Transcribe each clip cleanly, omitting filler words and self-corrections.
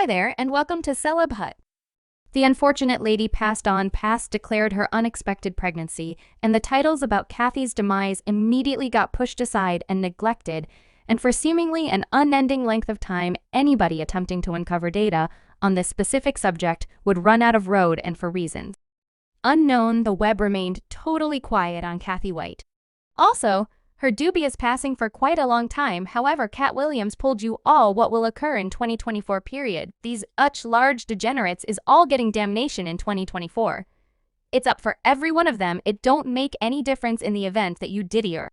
Hi there, and welcome to Celeb Hut. The unfortunate lady declared her unexpected pregnancy, and the titles about Cathy's demise immediately got pushed aside and neglected, and for seemingly an unending length of time, anybody attempting to uncover data on this specific subject would run out of road, and for reasons unknown, the web remained totally quiet on Cathy White. Also, her dubious passing for quite a long time. However, Cat Williams told you all what will occur in 2024 period. These large degenerates is all getting damnation in 2024. It's up for every one of them. It don't make any difference in the event that you diddier.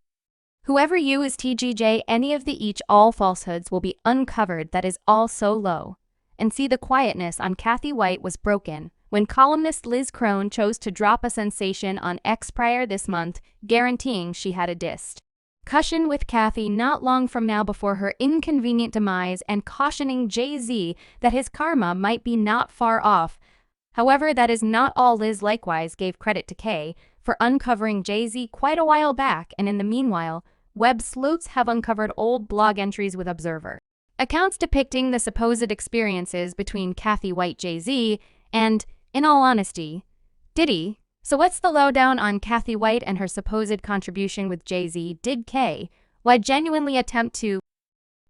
Whoever you is TGJ, any of the all falsehoods will be uncovered. That is all so low. And see, the quietness on Cathy White was broken when columnist Liz Crone chose to drop a sensation on X prior this month, guaranteeing she had a discussion with Cathy not long from now before her inconvenient demise and cautioning Jay-Z that his karma might be not far off. However, that is not all. Liz likewise gave credit to Kay for uncovering Jay-Z quite a while back, and in the meanwhile, web sleuths have uncovered old blog entries with Observer accounts depicting the supposed experiences between Cathy White, Jay-Z, and, in all honesty, Diddy. So what's the lowdown on Cathy White and her supposed contribution with Jay-Z? Did Kay White genuinely attempt to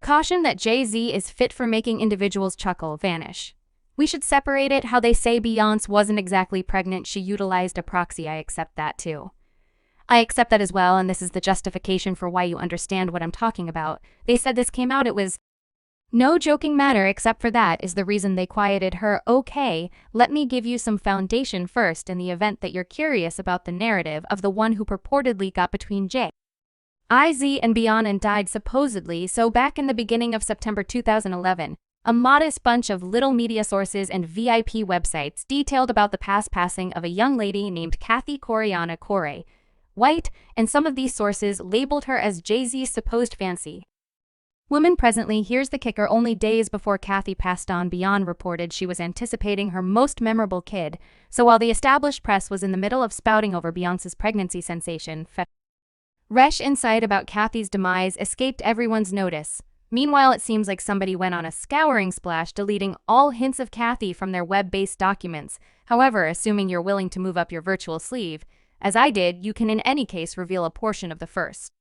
caution that Jay-Z is fit for making individuals chuckle, vanish? We should separate it. How they say Beyonce wasn't exactly pregnant, she utilized a proxy. I accept that too. I accept that as well, and this is the justification for why you understand what I'm talking about. They said this came out, it was no joking matter, except for that is the reason they quieted her. Okay, let me give you some foundation first in the event that you're curious about the narrative of the one who purportedly got between Jay-Z and Beyonce and died supposedly. So back in the beginning of September 2011, a modest bunch of little media sources and VIP websites detailed about the passing of a young lady named Cathy Coriana Corey White, and some of these sources labeled her as Jay-Z's supposed fancy woman. Presently, here's the kicker: only days before Cathy passed on, Beyonce reported she was anticipating her most memorable kid. So while the established press was in the middle of spouting over Beyonce's pregnancy sensation, fresh insight about Cathy's demise escaped everyone's notice. Meanwhile, it seems like somebody went on a scouring splash, deleting all hints of Cathy from their web-based documents. However, assuming you're willing to move up your virtual sleeve, as I did, you can in any case reveal a portion of the first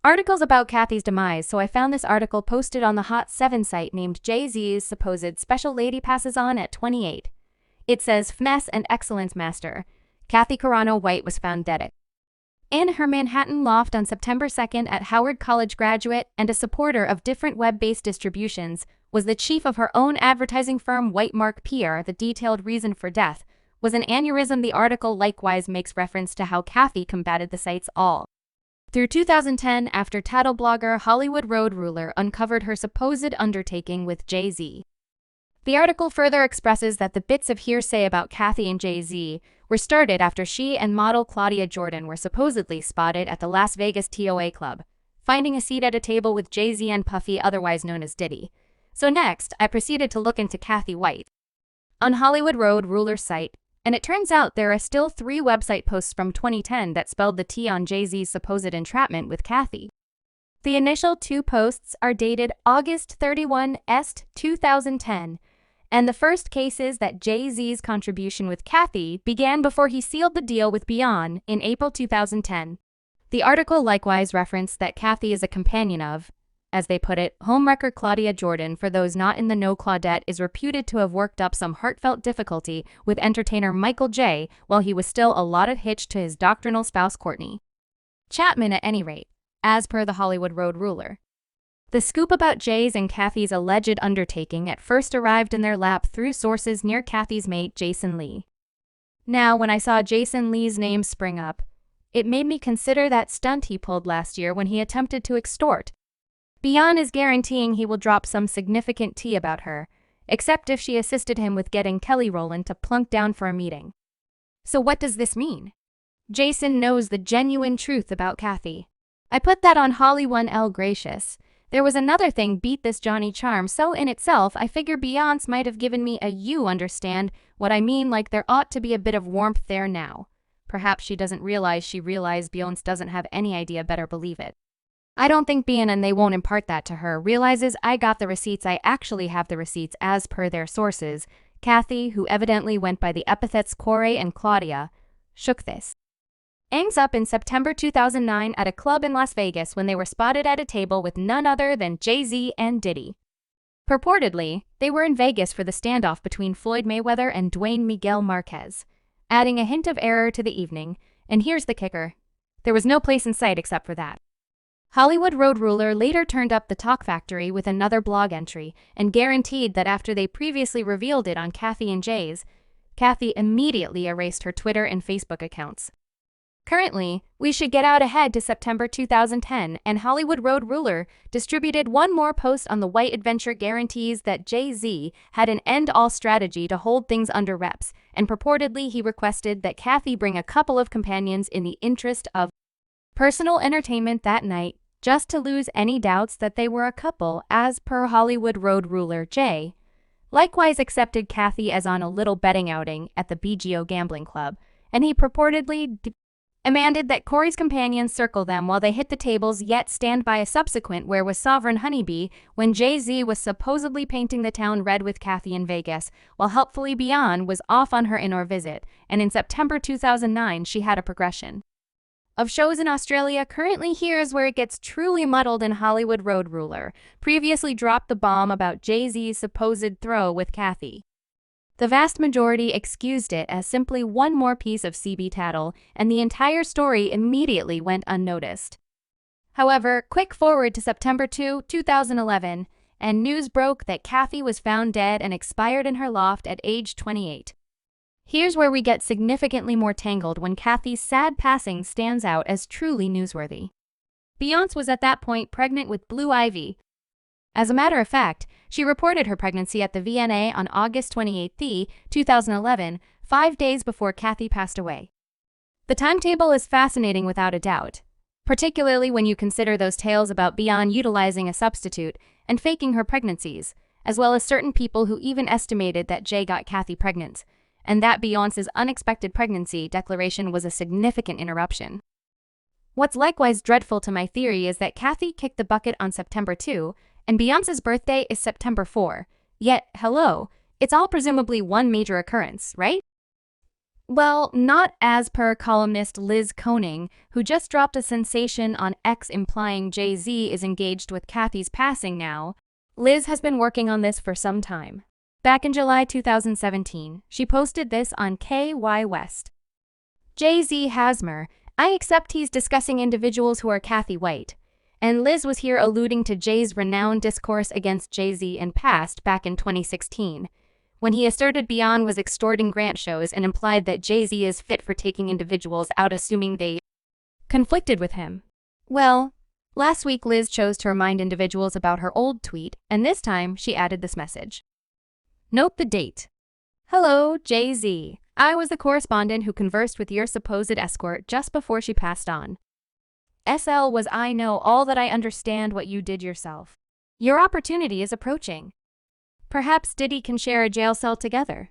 articles about Cathy's demise. So I found this article posted on the Hot 7 site named Jay-Z's supposed special lady passes on at 28. It says, Finesse and Excellence Master, Cathy Coriana White was found dead in her Manhattan loft on September 2nd. At Howard College graduate and a supporter of different web-based distributions, was the chief of her own advertising firm Whitemark PR. The detailed reason for death was an aneurysm. The article likewise makes reference to how Cathy combated the sites all through 2010 after title blogger Hollywood Road Ruler uncovered her supposed undertaking with Jay-Z. The article further expresses that the bits of hearsay about Cathy and Jay-Z were started after she and model Claudia Jordan were supposedly spotted at the Las Vegas TOA Club, finding a seat at a table with Jay-Z and Puffy, otherwise known as Diddy. So next, I proceeded to look into Cathy White on Hollywood Road Ruler's site, and it turns out there are still 3 website posts from 2010 that spelled the T on Jay-Z's supposed entrapment with Cathy. The initial 2 posts are dated August 31, 2010, and the first case is that Jay-Z's contribution with Cathy began before he sealed the deal with Beyonce in April 2010. The article likewise referenced that Cathy is a companion of, as they put it, homewrecker Claudia Jordan. For those not in the know, Claudette is reputed to have worked up some heartfelt difficulty with entertainer Michael J. while he was still allotted hitched to his doctrinal spouse Courtney Chapman, at any rate, as per the Hollywood Road Ruler. The scoop about Jay's and Cathy's alleged undertaking at first arrived in their lap through sources near Cathy's mate Jason Lee. Now, when I saw Jason Lee's name spring up, it made me consider that stunt he pulled last year when he attempted to extort Beyonce is guaranteeing he will drop some significant tea about her, except if she assisted him with getting Kelly Rowland to plunk down for a meeting. So what does this mean? Jason knows the genuine truth about Cathy. I put that on Holly1L gracious. There was another thing beat this Johnny Charm, so in itself I figure Beyonce might have given me a you understand what I mean, like there ought to be a bit of warmth there now. Perhaps she doesn't realize Beyonce doesn't have any idea, better believe it. I don't think Bean and they won't impart that to her, realizes I got the receipts, I actually have the receipts as per their sources. Cathy, who evidently went by the epithets Corey and Claudia, shook this. Hangs up in September 2009 at a club in Las Vegas when they were spotted at a table with none other than Jay-Z and Diddy. Purportedly, they were in Vegas for the standoff between Floyd Mayweather and Dwayne Miguel Marquez, adding a hint of error to the evening. And here's the kicker. There was no place in sight except for that. Hollywood Road Ruler later turned up the talk factory with another blog entry and guaranteed that after they previously revealed it on Cathy and Jay's, Cathy immediately erased her Twitter and Facebook accounts. Currently, we should get out ahead to September 2010, and Hollywood Road Ruler distributed one more post on the White Adventure guarantees that Jay-Z had an end-all strategy to hold things under wraps, and purportedly he requested that Cathy bring a couple of companions in the interest of personal entertainment that night, just to lose any doubts that they were a couple, as per Hollywood Road Ruler. Jay likewise accepted Cathy as on a little betting outing at the BGO Gambling Club, and he purportedly demanded that Corey's companions circle them while they hit the tables, yet stand by a subsequent where was Sovereign Honeybee when Jay-Z was supposedly painting the town red with Cathy in Vegas, while helpfully Beyonce was off on her indoor visit, and in September 2009 she had a progression of shows in Australia. Currently, here's where it gets truly muddled. In Hollywood Road Ruler previously dropped the bomb about Jay-Z's supposed throw with Cathy. The vast majority excused it as simply one more piece of CB tattle, and the entire story immediately went unnoticed. However, quick forward to September 2, 2011, and news broke that Cathy was found dead and expired in her loft at age 28. Here's where we get significantly more tangled when Cathy's sad passing stands out as truly newsworthy. Beyonce was at that point pregnant with Blue Ivy. As a matter of fact, she reported her pregnancy at the VNA on August 28, 2011, 5 days before Cathy passed away. The timetable is fascinating without a doubt, particularly when you consider those tales about Beyonce utilizing a substitute and faking her pregnancies, as well as certain people who even estimated that Jay got Cathy pregnant, and that Beyonce's unexpected pregnancy declaration was a significant interruption. What's likewise dreadful to my theory is that Cathy kicked the bucket on September 2, and Beyonce's birthday is September 4. Yet, hello, it's all presumably one major occurrence, right? Well, not as per columnist Liz Koning, who just dropped a sensation on X implying Jay-Z is engaged with Cathy's passing now. Liz has been working on this for some time. Back in July 2017, she posted this on KY West. Jay-Z Hasmer, I accept he's discussing individuals who are Cathy White. And Liz was here alluding to Jay's renowned discourse against Jay-Z in past back in 2016, when he asserted Beyonce was extorting grant shows and implied that Jay-Z is fit for taking individuals out assuming they conflicted with him. Well, last week Liz chose to remind individuals about her old tweet, and this time she added this message. Note the date. Hello, Jay-Z. I was the correspondent who conversed with your supposed escort just before she passed on. SL was I know all that I understand what you did yourself. Your opportunity is approaching. Perhaps Diddy can share a jail cell together.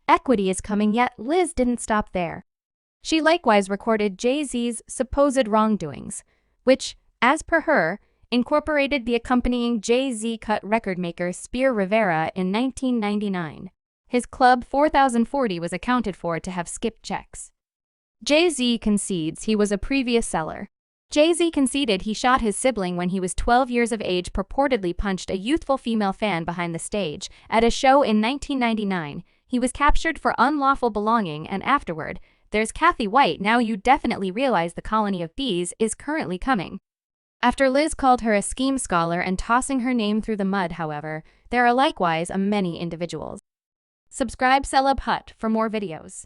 Equity is coming, yet Liz didn't stop there. She likewise recorded Jay-Z's supposed wrongdoings, which, as per her, incorporated the accompanying Jay-Z cut record maker Spear Rivera in 1999. His club 4040 was accounted for to have skipped checks. Jay-Z concedes he was a previous seller. Jay-Z conceded he shot his sibling when he was 12 years of age, purportedly punched a youthful female fan behind the stage. At a show in 1999, he was captured for unlawful belonging, and afterward, there's Cathy White. Now you definitely realize the colony of bees is currently coming. After Liz called her a scheme scholar and tossing her name through the mud, however, there are likewise many individuals. Subscribe Celeb Hut for more videos.